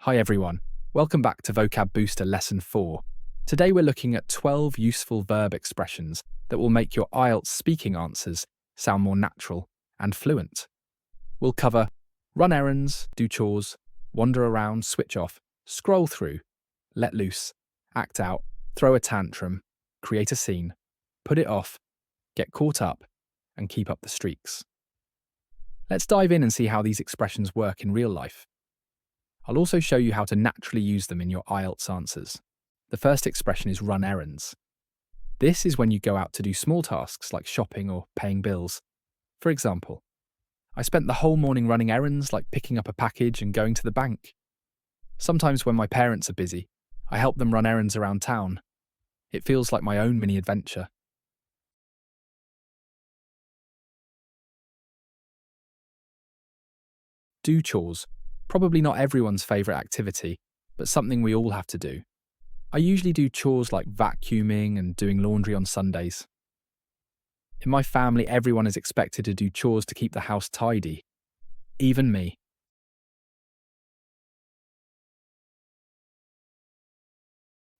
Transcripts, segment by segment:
Hi everyone, welcome back to Vocab Booster Lesson 4. Today we're looking at 12 useful verb expressions that will make your IELTS speaking answers sound more natural and fluent. We'll cover run errands, do chores, wander around, switch off, scroll through, let loose, act out, throw a tantrum, create a scene, put it off, get caught up, and keep up the streaks. Let's dive in and see how these expressions work in real life. I'll also show you how to naturally use them in your IELTS answers. The first expression is run errands. This is when you go out to do small tasks like shopping or paying bills. For example, I spent the whole morning running errands like picking up a package and going to the bank. Sometimes when my parents are busy, I help them run errands around town. It feels like my own mini adventure. Do chores. Probably not everyone's favourite activity, but something we all have to do. I usually do chores like vacuuming and doing laundry on Sundays. In my family, everyone is expected to do chores to keep the house tidy. Even me.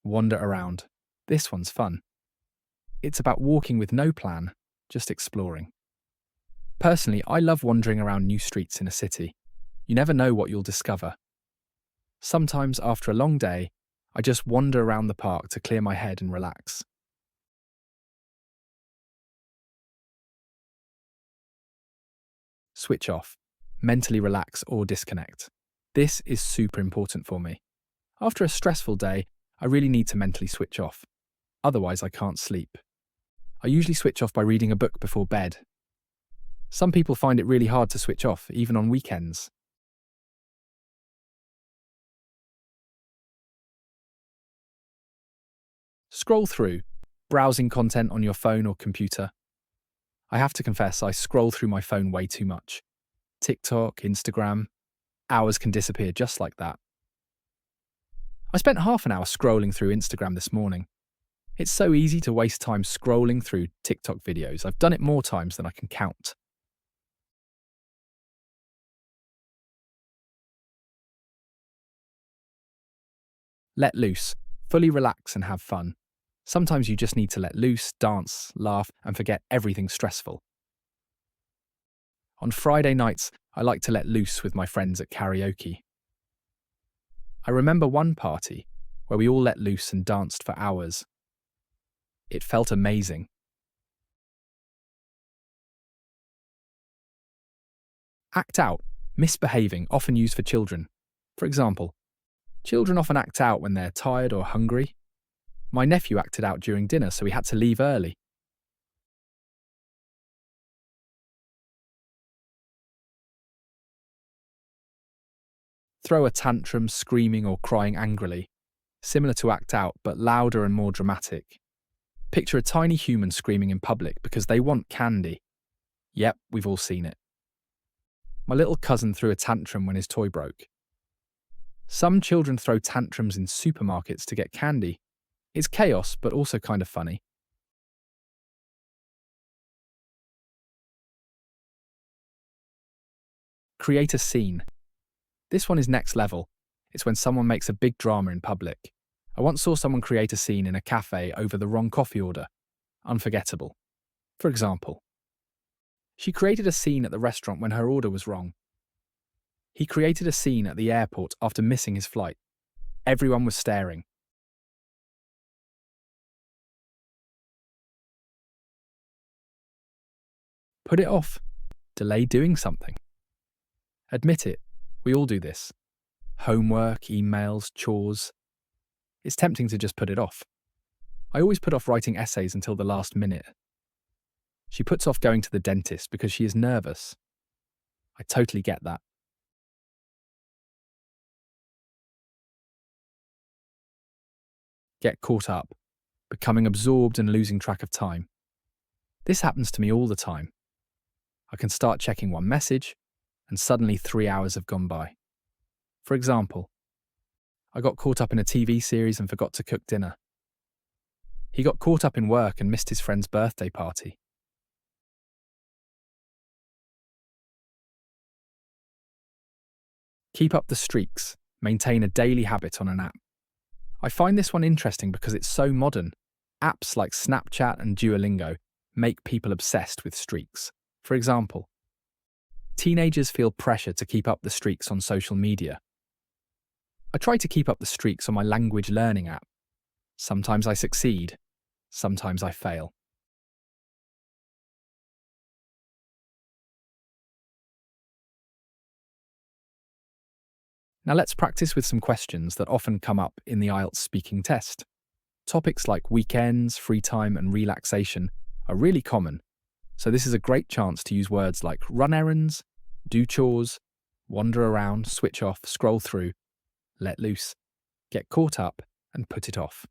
Wander around. This one's fun. It's about walking with no plan, just exploring. Personally, I love wandering around new streets in a city. You never know what you'll discover. Sometimes, after a long day, I just wander around the park to clear my head and relax. Switch off. Mentally relax or disconnect. This is super important for me. After a stressful day, I really need to mentally switch off. Otherwise, I can't sleep. I usually switch off by reading a book before bed. Some people find it really hard to switch off, even on weekends. Scroll through, browsing content on your phone or computer. I have to confess, I scroll through my phone way too much. TikTok, Instagram, hours can disappear just like that. I spent half an hour scrolling through Instagram this morning. It's so easy to waste time scrolling through TikTok videos. I've done it more times than I can count. Let loose, fully relax and have fun. Sometimes you just need to let loose, dance, laugh, and forget everything stressful. On Friday nights, I like to let loose with my friends at karaoke. I remember one party where we all let loose and danced for hours. It felt amazing. Act out, misbehaving, often used for children. For example, children often act out when they're tired or hungry. My nephew acted out during dinner, so he had to leave early. Throw a tantrum, screaming or crying angrily. Similar to act out, but louder and more dramatic. Picture a tiny human screaming in public because they want candy. Yep, we've all seen it. My little cousin threw a tantrum when his toy broke. Some children throw tantrums in supermarkets to get candy. It's chaos, but also kind of funny. Create a scene. This one is next level. It's when someone makes a big drama in public. I once saw someone create a scene in a cafe over the wrong coffee order. Unforgettable. For example, she created a scene at the restaurant when her order was wrong. He created a scene at the airport after missing his flight. Everyone was staring. Put it off. Delay doing something. Admit it. We all do this. Homework, emails, chores. It's tempting to just put it off. I always put off writing essays until the last minute. She puts off going to the dentist because she is nervous. I totally get that. Get caught up, becoming absorbed and losing track of time. This happens to me all the time. I can start checking one message, and suddenly 3 hours have gone by. For example, I got caught up in a TV series and forgot to cook dinner. He got caught up in work and missed his friend's birthday party. Keep up the streaks. Maintain a daily habit on an app. I find this one interesting because it's so modern. Apps like Snapchat and Duolingo make people obsessed with streaks. For example, teenagers feel pressure to keep up the streaks on social media. I try to keep up the streaks on my language learning app. Sometimes I succeed, sometimes I fail. Now let's practice with some questions that often come up in the IELTS speaking test. Topics like weekends, free time, and relaxation are really common, so this is a great chance to use words like run errands, do chores, wander around, switch off, scroll through, let loose, get caught up, and put it off.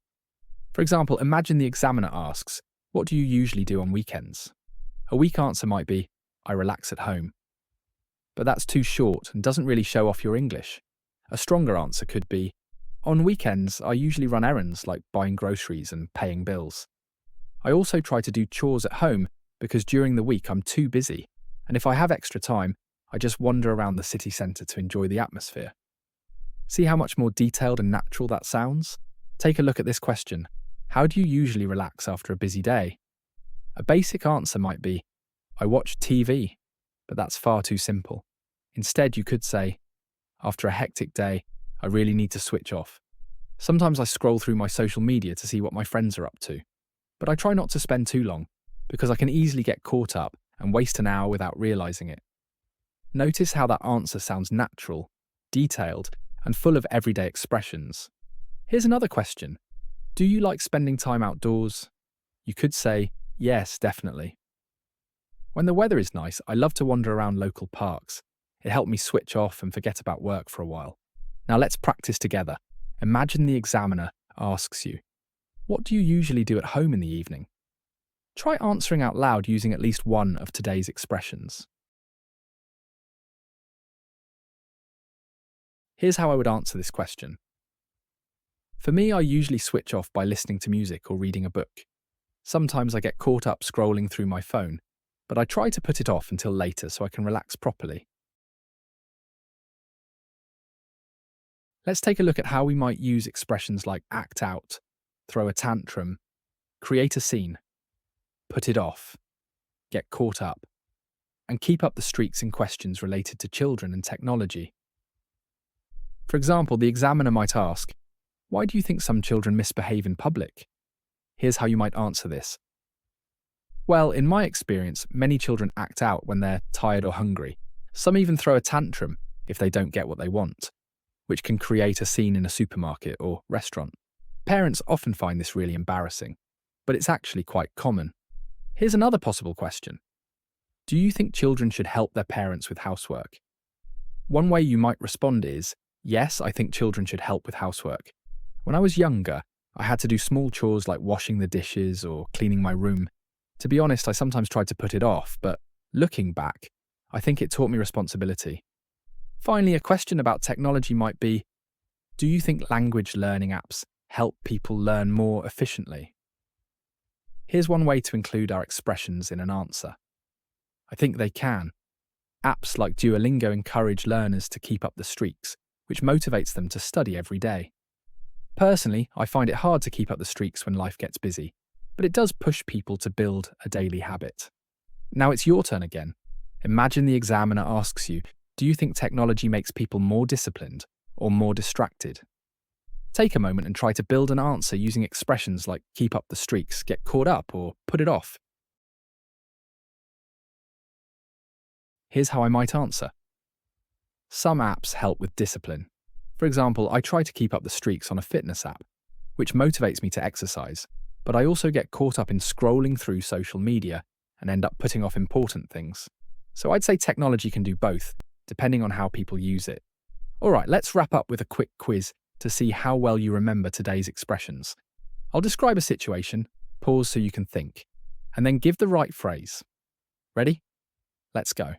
For example, imagine the examiner asks, "What do you usually do on weekends?" A weak answer might be, "I relax at home." But that's too short and doesn't really show off your English. A stronger answer could be, "On weekends, I usually run errands like buying groceries and paying bills. I also try to do chores at home because during the week I'm too busy, and if I have extra time, I just wander around the city centre to enjoy the atmosphere." See how much more detailed and natural that sounds? Take a look at this question. How do you usually relax after a busy day? A basic answer might be, "I watch TV," but that's far too simple. Instead, you could say, "After a hectic day, I really need to switch off. Sometimes I scroll through my social media to see what my friends are up to, but I try not to spend too long because I can easily get caught up and waste an hour without realising it." Notice how that answer sounds natural, detailed, and full of everyday expressions. Here's another question. Do you like spending time outdoors? You could say, "Yes, definitely." When the weather is nice, I love to wander around local parks. It helped me switch off and forget about work for a while. Now let's practice together. Imagine the examiner asks you, "What do you usually do at home in the evening?" Try answering out loud using at least one of today's expressions. Here's how I would answer this question. For me, I usually switch off by listening to music or reading a book. Sometimes I get caught up scrolling through my phone, but I try to put it off until later so I can relax properly. Let's take a look at how we might use expressions like act out, throw a tantrum, create a scene, put it off, get caught up, and keep up the streaks in questions related to children and technology. For example, the examiner might ask, "Why do you think some children misbehave in public?" Here's how you might answer this. Well, in my experience, many children act out when they're tired or hungry. Some even throw a tantrum if they don't get what they want, which can create a scene in a supermarket or restaurant. Parents often find this really embarrassing, but it's actually quite common. Here's another possible question. Do you think children should help their parents with housework? One way you might respond is, "Yes, I think children should help with housework. When I was younger, I had to do small chores like washing the dishes or cleaning my room. To be honest, I sometimes tried to put it off, but looking back, I think it taught me responsibility." Finally, a question about technology might be, do you think language learning apps help people learn more efficiently? Here's one way to include our expressions in an answer. I think they can. Apps like Duolingo encourage learners to keep up the streaks, which motivates them to study every day. Personally, I find it hard to keep up the streaks when life gets busy, but it does push people to build a daily habit. Now it's your turn again. Imagine the examiner asks you, do you think technology makes people more disciplined or more distracted? Take a moment and try to build an answer using expressions like keep up the streaks, get caught up, or put it off. Here's how I might answer. Some apps help with discipline. For example, I try to keep up the streaks on a fitness app, which motivates me to exercise, but I also get caught up in scrolling through social media and end up putting off important things. So I'd say technology can do both, depending on how people use it. All right, let's wrap up with a quick quiz to see how well you remember today's expressions. I'll describe a situation, pause so you can think, and then give the right phrase. Ready? Let's go.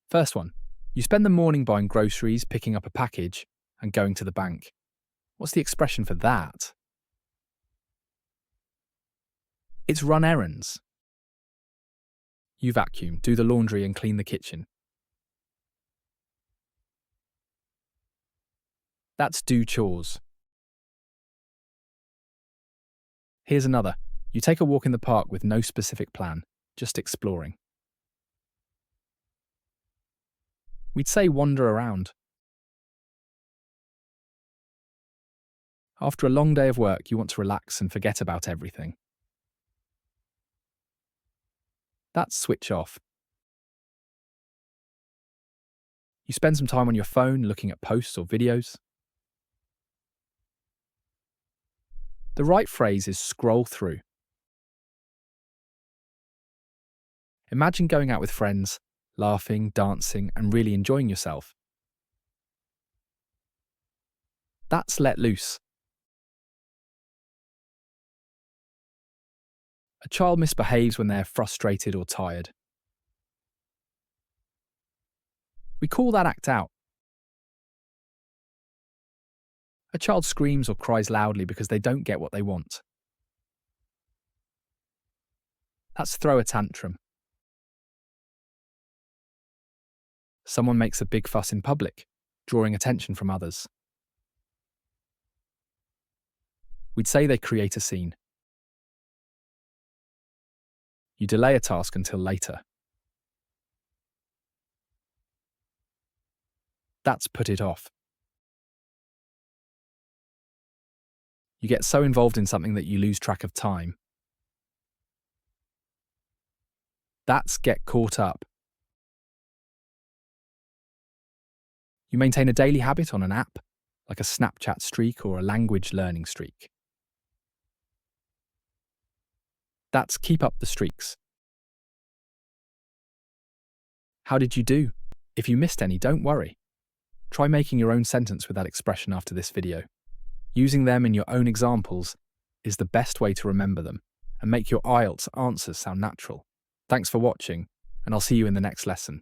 First one. You spend the morning buying groceries, picking up a package, and going to the bank. What's the expression for that? It's run errands. You vacuum, do the laundry, and clean the kitchen. That's do chores. Here's another. You take a walk in the park with no specific plan, just exploring. We'd say wander around. After a long day of work, you want to relax and forget about everything. That's switch off. You spend some time on your phone looking at posts or videos. The right phrase is scroll through. Imagine going out with friends, laughing, dancing, and really enjoying yourself. That's let loose. A child misbehaves when they're frustrated or tired. We call that act out. A child screams or cries loudly because they don't get what they want. That's throw a tantrum. Someone makes a big fuss in public, drawing attention from others. We'd say they create a scene. You delay a task until later. That's put it off. You get so involved in something that you lose track of time. That's get caught up. You maintain a daily habit on an app, like a Snapchat streak or a language learning streak. That's keep up the streaks. How did you do? If you missed any, don't worry. Try making your own sentence with that expression after this video. Using them in your own examples is the best way to remember them and make your IELTS answers sound natural. Thanks for watching, and I'll see you in the next lesson.